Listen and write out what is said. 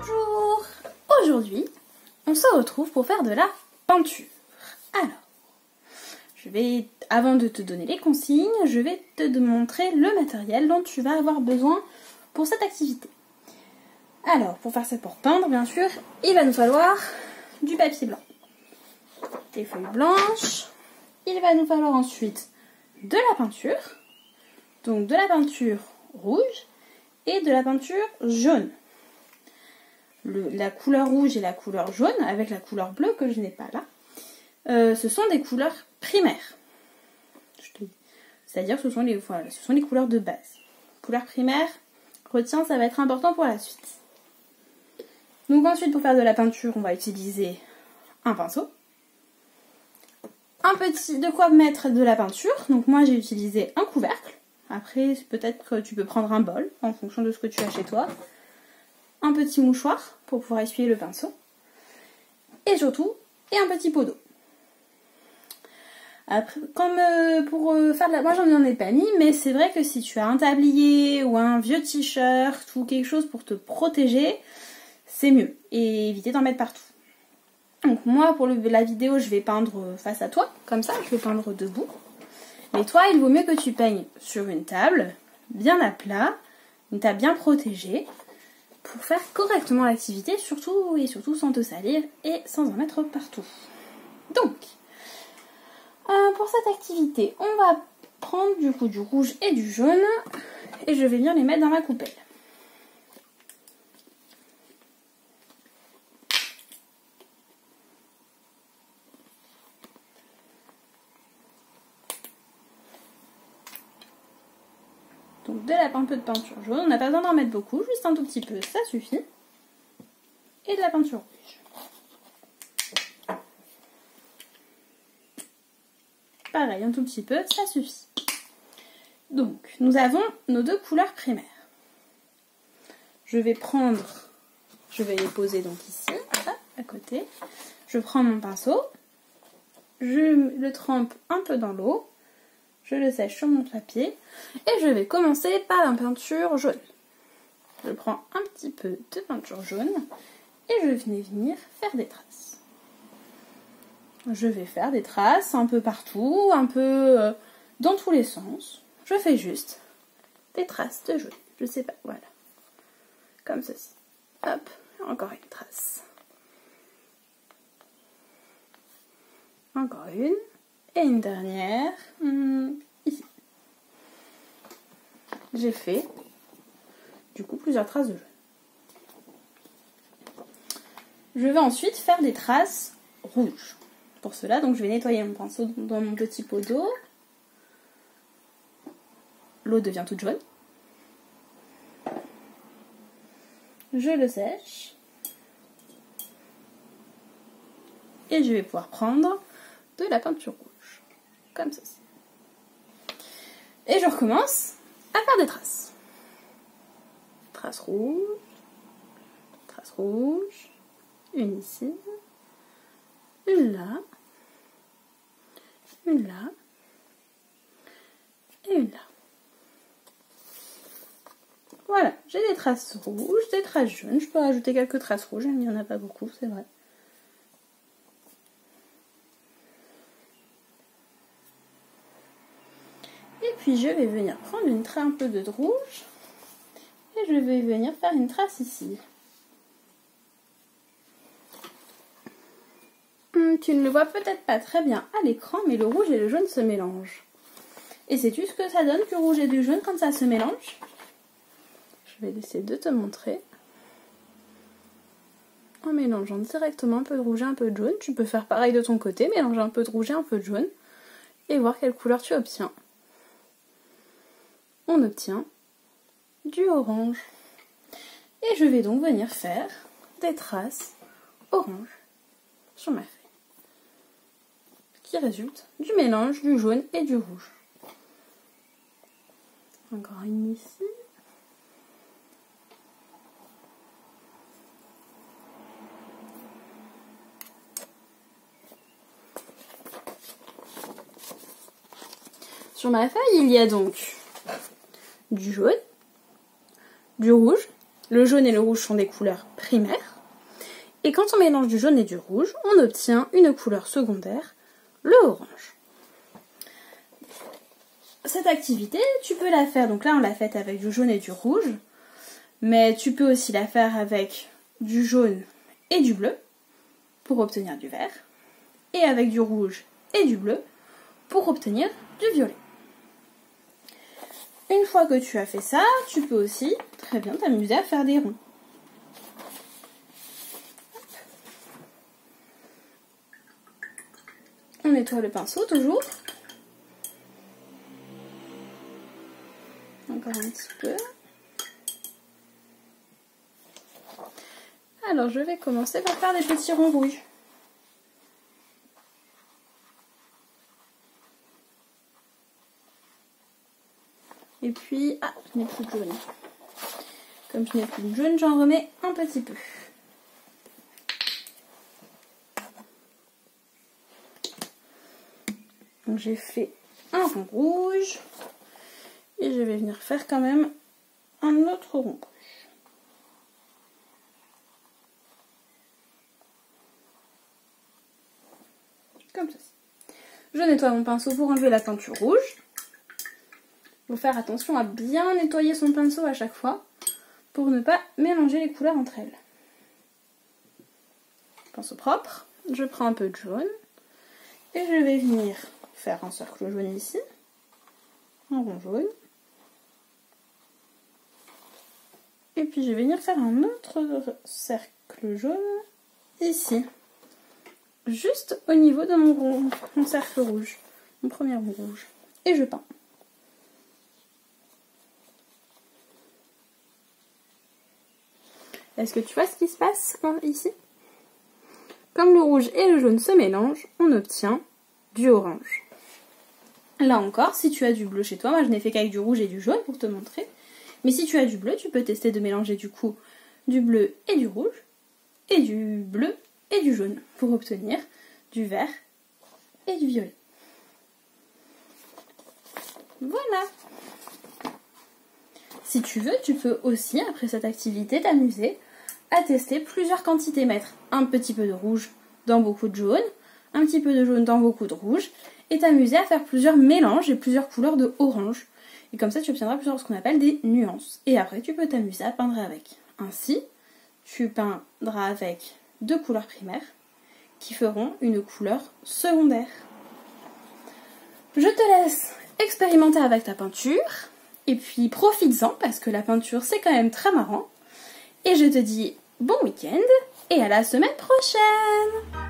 Bonjour! Aujourd'hui, on se retrouve pour faire de la peinture. Alors, avant de te donner les consignes, je vais te montrer le matériel dont tu vas avoir besoin pour cette activité. Alors, pour faire ça, pour peindre, bien sûr, il va nous falloir du papier blanc, des feuilles blanches, il va nous falloir ensuite de la peinture, donc de la peinture rouge et de la peinture jaune. La couleur rouge et la couleur jaune, avec la couleur bleue que je n'ai pas là, ce sont des couleurs primaires. C'est-à-dire que ce sont les couleurs de base. Couleurs primaires, retiens, ça va être important pour la suite. Donc ensuite, pour faire de la peinture, on va utiliser un pinceau. De quoi mettre de la peinture. Donc moi, j'ai utilisé un couvercle. Après, peut-être que tu peux prendre un bol, en fonction de ce que tu as chez toi. Un petit mouchoir pour pouvoir essuyer le pinceau. Et surtout, un petit pot d'eau. Après, comme pour faire de la... Moi, j'en ai pas mis, mais c'est vrai que si tu as un tablier ou un vieux t-shirt ou quelque chose pour te protéger, c'est mieux. Et éviter d'en mettre partout. Donc moi, pour la vidéo, je vais peindre face à toi, comme ça, je vais peindre debout. Mais toi, il vaut mieux que tu peignes sur une table, bien à plat, une table bien protégée, pour faire correctement l'activité, surtout sans te salir et sans en mettre partout. Donc, pour cette activité, on va prendre du coup du rouge et du jaune, et je vais venir les mettre dans ma coupelle. Donc un peu de peinture jaune, on n'a pas besoin d'en mettre beaucoup, juste un tout petit peu, ça suffit. Et de la peinture rouge. Pareil, un tout petit peu, ça suffit. Donc, nous avons nos deux couleurs primaires. Je vais les poser donc ici, à côté. Je prends mon pinceau, je le trempe un peu dans l'eau. Je le sèche sur mon papier et je vais commencer par la peinture jaune. Je prends un petit peu de peinture jaune et je vais venir faire des traces. Je vais faire des traces un peu partout, un peu dans tous les sens. Je fais juste des traces de jaune. Je sais pas, voilà. Comme ceci. Hop, encore une trace. Encore une. Et une dernière, ici. J'ai fait, du coup, plusieurs traces de jaune. Je vais ensuite faire des traces rouges. Pour cela, donc, je vais nettoyer mon pinceau dans mon petit pot d'eau. L'eau devient toute jaune. Je le sèche. Et je vais pouvoir prendre de la peinture rouge. Comme ceci. Et je recommence à faire des traces. Trace rouge, une ici, une là, une là, et une là. Voilà, j'ai des traces rouges, des traces jaunes. Je peux rajouter quelques traces rouges, il n'y en a pas beaucoup, c'est vrai. Puis je vais venir prendre un peu de rouge et je vais venir faire une trace ici. Tu ne le vois peut-être pas très bien à l'écran, mais le rouge et le jaune se mélangent. Et sais-tu ce que ça donne du rouge et du jaune quand ça se mélange? Je vais essayer de te montrer. En mélangeant directement un peu de rouge et un peu de jaune, tu peux faire pareil de ton côté, mélanger un peu de rouge et un peu de jaune et voir quelle couleur tu obtiens. On obtient du orange. Et je vais donc venir faire des traces orange sur ma feuille, qui résulte du mélange du jaune et du rouge. Encore une ici. Sur ma feuille, il y a donc du jaune, du rouge Le jaune et le rouge sont des couleurs primaires. Et quand on mélange du jaune et du rouge, on obtient une couleur secondaire, le orange. Cette activité, tu peux la faire, donc là on l'a faite avec du jaune et du rouge, mais tu peux aussi la faire avec du jaune et du bleu pour obtenir du vert, et avec du rouge et du bleu pour obtenir du violet. Une fois que tu as fait ça, tu peux aussi très bien t'amuser à faire des ronds. On nettoie le pinceau toujours. Encore un petit peu. Alors je vais commencer par faire des petits ronds rouges. Et puis, ah, je n'ai plus de jaune. Comme je n'ai plus de jaune, j'en remets un petit peu. Donc j'ai fait un rond rouge. Et je vais venir faire quand même un autre rond rouge. Comme ceci. Je nettoie mon pinceau pour enlever la teinture rouge. Il faut faire attention à bien nettoyer son pinceau à chaque fois pour ne pas mélanger les couleurs entre elles. Pinceau propre, je prends un peu de jaune et je vais venir faire un cercle jaune ici, un rond jaune. Et puis je vais venir faire un autre cercle jaune ici, juste au niveau de mon cercle rouge, mon premier rond rouge. Et je peins. Est-ce que tu vois ce qui se passe ici? Comme le rouge et le jaune se mélangent, on obtient du orange. Là encore, si tu as du bleu chez toi, moi je n'ai fait qu'avec du rouge et du jaune pour te montrer. Mais si tu as du bleu, tu peux tester de mélanger du coup du bleu et du rouge, et du bleu et du jaune, pour obtenir du vert et du violet. Voilà! Si tu veux, tu peux aussi, après cette activité, t'amuser à tester plusieurs quantités. Mettre un petit peu de rouge dans beaucoup de jaune, un petit peu de jaune dans beaucoup de rouge, et t'amuser à faire plusieurs mélanges et plusieurs couleurs de orange. Et comme ça, tu obtiendras plusieurs ce qu'on appelle des nuances. Et après, tu peux t'amuser à peindre avec. Ainsi, tu peindras avec deux couleurs primaires qui feront une couleur secondaire. Je te laisse expérimenter avec ta peinture. Et puis, profites-en parce que la peinture, c'est quand même très marrant. Et je te dis bon week-end et à la semaine prochaine!